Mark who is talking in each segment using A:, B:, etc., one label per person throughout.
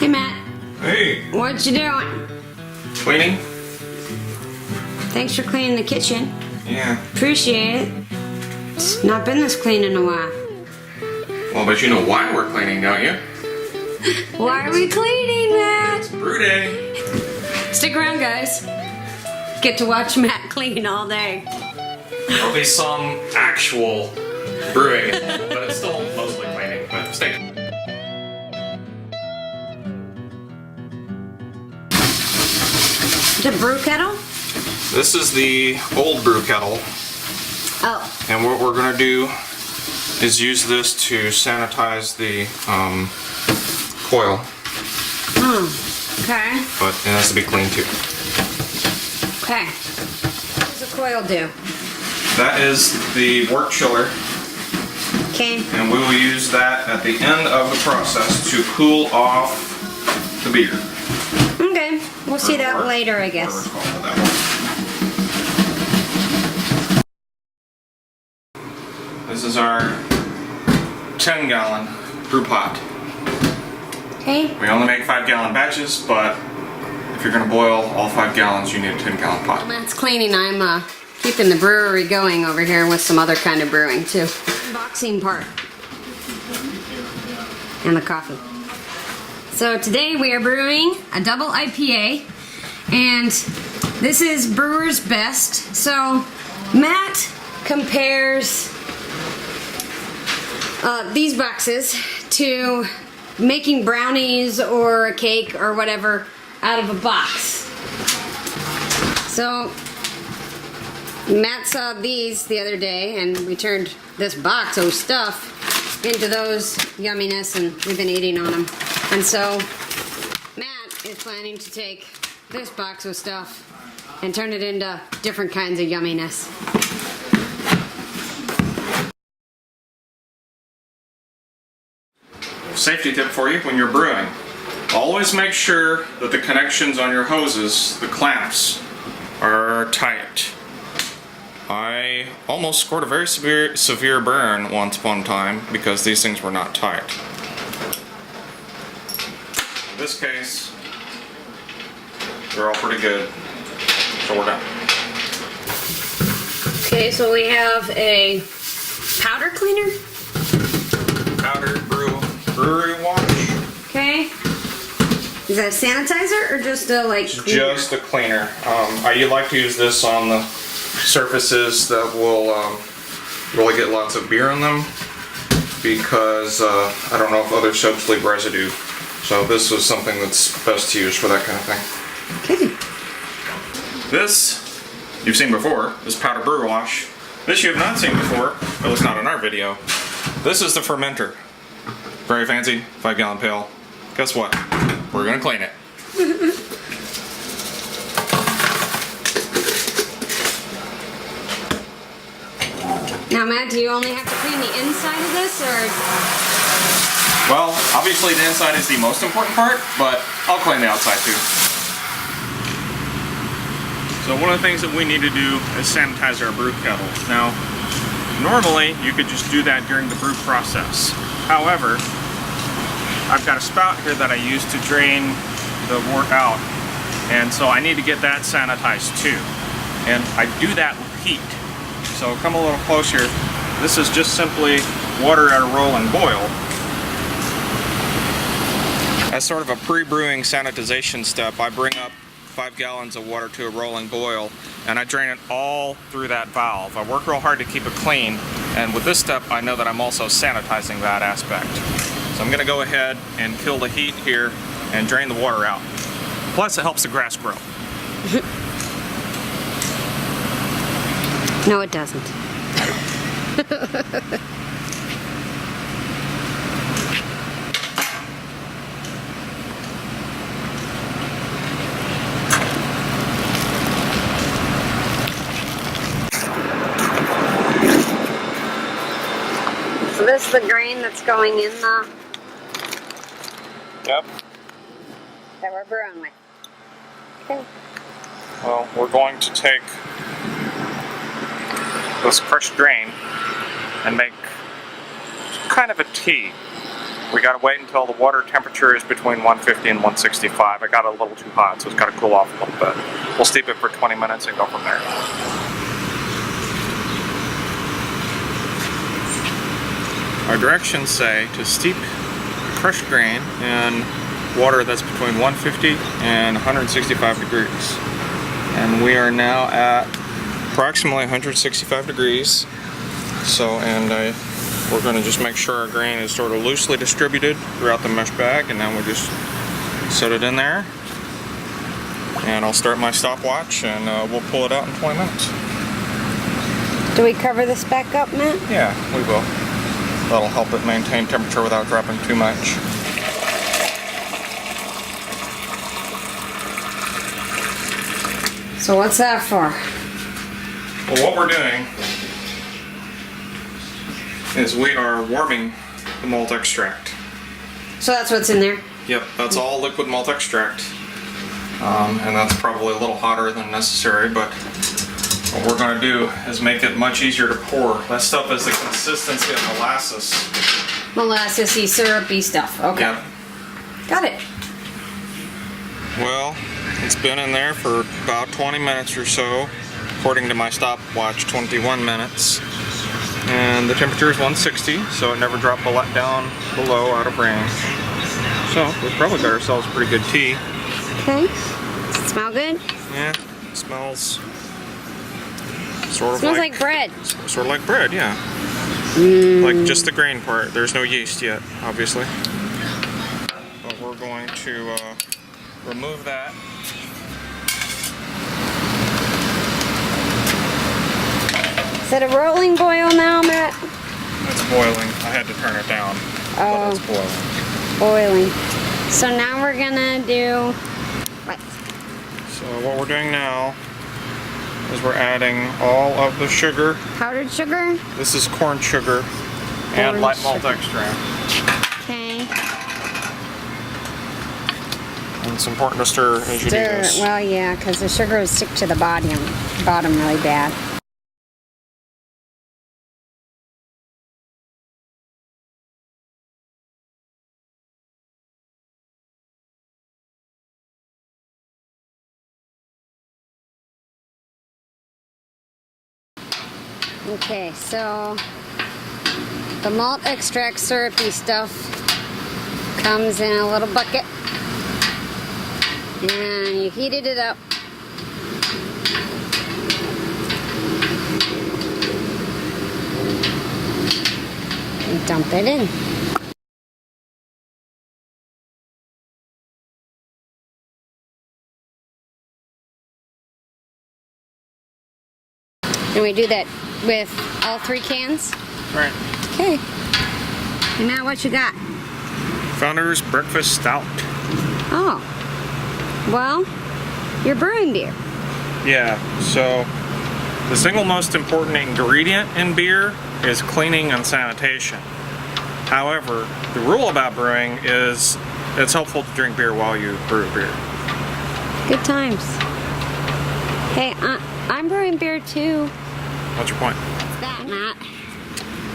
A: Hey, Matt.
B: Hey.
A: What you doing?
B: Cleaning?
A: Thanks for cleaning the kitchen.
B: Yeah.
A: Appreciate it. It's not been this clean in a while.
B: Well, but you know why we're cleaning, don't you?
A: Why are we cleaning, Matt?
B: Brew day.
A: Stick around, guys. Get to watch Matt clean all day.
B: There'll be some actual brewing, but it's still mostly cleaning. But stay.
A: The brew kettle?
B: This is the old brew kettle.
A: Oh.
B: And what we're gonna do is use this to sanitize the coil.
A: Okay.
B: But it has to be clean too.
A: Okay. What does the coil do?
B: That is the work chiller.
A: Okay.
B: And we will use that at the end of the process to cool off the beer.
A: Okay. We'll see that later, I guess.
B: This is our 10-gallon brew pot.
A: Okay.
B: We only make 5-gallon batches, but if you're gonna boil all 5 gallons, you need a 10-gallon pot.
A: While Matt's cleaning, I'm keeping the brewery going over here with some other kind of brewing too. Unboxing part. And the coffee. So today we are brewing a double IPA, and this is Brewer's Best. So Matt compares these boxes to making brownies or a cake or whatever out of a box. So Matt saw these the other day, and we turned this box of stuff into those yumminess, and we've been eating on them. And so Matt is planning to take this box of stuff and turn it into different kinds of yumminess.
B: Safety tip for you when you're brewing. Always make sure that the connections on your hoses, the clamps, are tight. I almost scored a very severe burn once upon a time because these things were not tight. In this case, they're all pretty good. So we're done.
A: Okay, so we have a powder cleaner.
B: Powder brewery wash.
A: Okay. Is that a sanitizer or just a cleaner?
B: Just a cleaner. I like to use this on the surfaces that will really get lots of beer on them, because I don't know if other soaps leave residue. So this is something that's best to use for that kind of thing.
A: Okay.
B: This you've seen before, this powder brew wash. This you have not seen before, at least not in our video. This is the fermenter. Very fancy, 5-gallon pail. Guess what? We're gonna clean it.
A: Now, Matt, do you only have to clean the inside of this, or?
B: Well, obviously the inside is the most important part, but I'll clean the outside too. So one of the things that we need to do is sanitize our brew kettle. Now, normally you could just do that during the brew process. However, I've got a spout here that I use to drain the wort out, and so I need to get that sanitized too. And I do that with heat. So come a little closer. This is just simply water at a rolling boil. As sort of a pre-brewing sanitization step, I bring up 5 gallons of water to a rolling boil, and I drain it all through that valve. I work real hard to keep it clean, and with this step I know that I'm also sanitizing that aspect. So I'm going to go ahead and kill the heat here and drain the water out. Plus it helps the grass grow.
A: No, it doesn't. So this is the grain that's going in the...
B: Yep.
A: that we're brewing with. Okay.
B: Well, we're going to take this crushed grain and make kind of a tea. We gotta wait until the water temperature is between 150 and 165. I got it a little too hot, so it's gotta cool off a little bit. We'll steep it for 20 minutes and go from there. Our directions say to steep crushed grain in water that's between 150 and 165 degrees. And we are now at approximately 165 degrees. So, we're going to just make sure our grain is sort of loosely distributed throughout the mesh bag, and then we'll just set it in there. And I'll start my stopwatch, and we'll pull it out in 20 minutes.
A: Do we cover this back up, Matt?
B: Yeah, we will. That'll help it maintain temperature without dropping too much.
A: So what's that for?
B: Well, what we're doing is we are warming the malt extract.
A: So that's what's in there?
B: Yep, that's all liquid malt extract. And that's probably a little hotter than necessary, but what we're going to do is make it much easier to pour. That stuff is the consistency of molasses.
A: Molasses-y, syrupy stuff. Okay.
B: Yep.
A: Got it.
B: Well, it's been in there for about 20 minutes or so. According to my stopwatch, 21 minutes. And the temperature is 160, so it never dropped down below out of range. So we've probably got ourselves a pretty good tea.
A: Okay. Does it smell good?
B: Yeah, it smells sort of
A: Smells like bread.
B: Sort of like bread, yeah. Like just the grain part. There's no yeast yet, obviously. But we're going to remove that.
A: Is it a rolling boil now, Matt?
B: It's boiling. I had to turn it down, but it's boiling.
A: Boiling. So now we're gonna do what?
B: So what we're doing now is we're adding all of the sugar.
A: Powdered sugar?
B: This is corn sugar and light malt extract.
A: Okay.
B: And it's important to stir as you do this.
A: Well, yeah, because the sugar will stick to the bottom really bad. Okay, so the malt extract syrupy stuff comes in a little bucket and you heated it up. And dump it in. And we do that with all 3 cans?
B: Right.
A: Okay. And now what you got?
B: Founder's Breakfast Stout.
A: Oh. Well, you're brewing beer.
B: Yeah, so the single most important ingredient in beer is cleaning and sanitation. However, the rule about brewing is it's helpful to drink beer while you brew beer.
A: Good times. Hey, I'm brewing beer too.
B: What's your point?
A: What's that, Matt?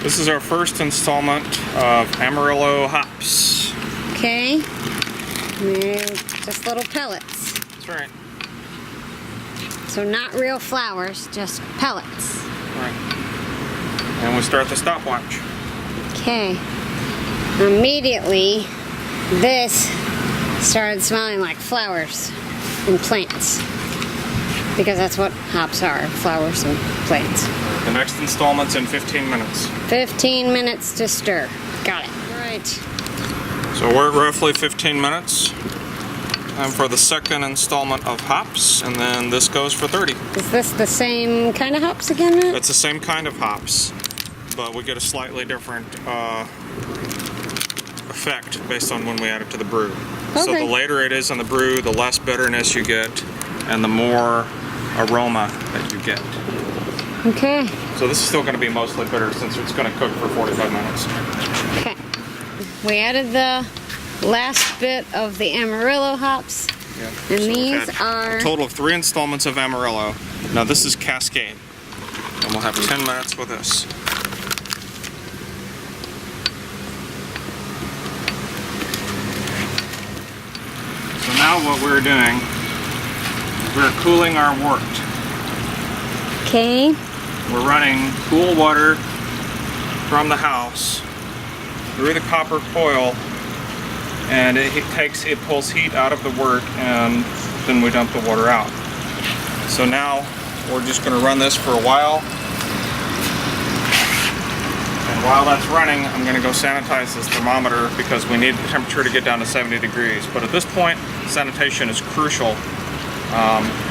B: This is our first installment of Amarillo hops.
A: Okay. Just little pellets.
B: That's right.
A: So not real flowers, just pellets.
B: Right. And we start the stopwatch.
A: Okay. Immediately, this started smelling like flowers and plants. Because that's what hops are, flowers and plants.
B: The next installment's in 15 minutes.
A: 15 minutes to stir. Got it. All right.
B: So we're at roughly 15 minutes. And for the second installment of hops, and then this goes for 30.
A: Is this the same kind of hops again, Matt?
B: It's the same kind of hops, but we get a slightly different effect based on when we add it to the brew.
A: Okay.
B: So the later it is in the brew, the less bitterness you get, and the more aroma that you get.
A: Okay.
B: So this is still going to be mostly bitter since it's going to cook for 45 minutes.
A: Okay. We added the last bit of the Amarillo hops.
B: Yeah.
A: And
B: So we've
A: these
B: had
A: are...
B: a total of 3 installments of Amarillo. Now this is Cascade. And we'll have 10 minutes with this. So now what we're doing, we're cooling our wort.
A: Okay.
B: We're running cool water from the house through the copper coil, and it pulls heat out of the wort, and then we dump the water out. So now we're just going to run this for a while, and while that's running, I'm going to go sanitize this thermometer because we need the temperature to get down to 70 degrees. But at this point, sanitation is crucial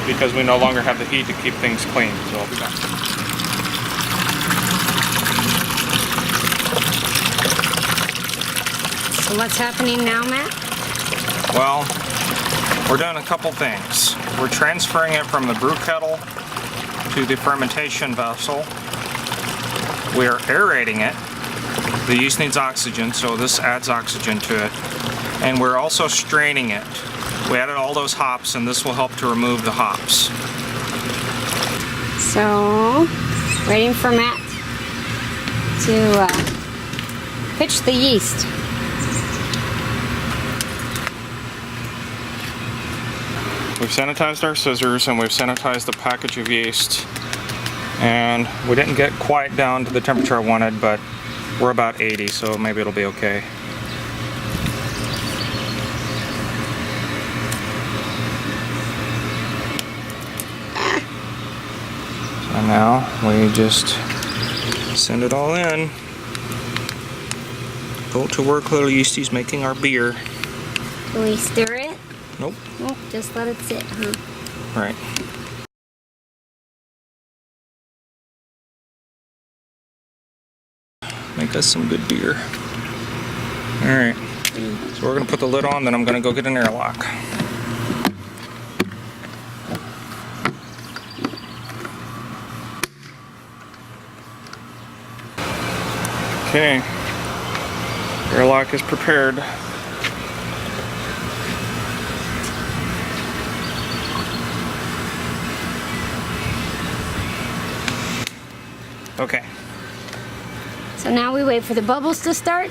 B: because we no longer have the heat to keep things clean. So I'll be back.
A: So what's happening now, Matt?
B: Well, we're doing a couple things. We're transferring it from the brew kettle to the fermentation vessel. We are aerating it. The yeast needs oxygen, so this adds oxygen to it. And we're also straining it. We added all those hops, and this will help to remove the hops.
A: So, waiting for Matt to pitch the yeast.
B: We've sanitized our scissors and we've sanitized the package of yeast. And we didn't get quite down to the temperature I wanted, but we're about 80, so maybe it'll be okay. So now we just send it all in. Go to work, little yeasties, making our beer.
A: Can we stir it?
B: Nope.
A: Nope, just let it sit, huh?
B: Right. Make us some good beer. Alright. So we're going to put the lid on, then I'm going to go get an airlock. Okay. Airlock is prepared. Okay.
A: So now we wait for the bubbles to start?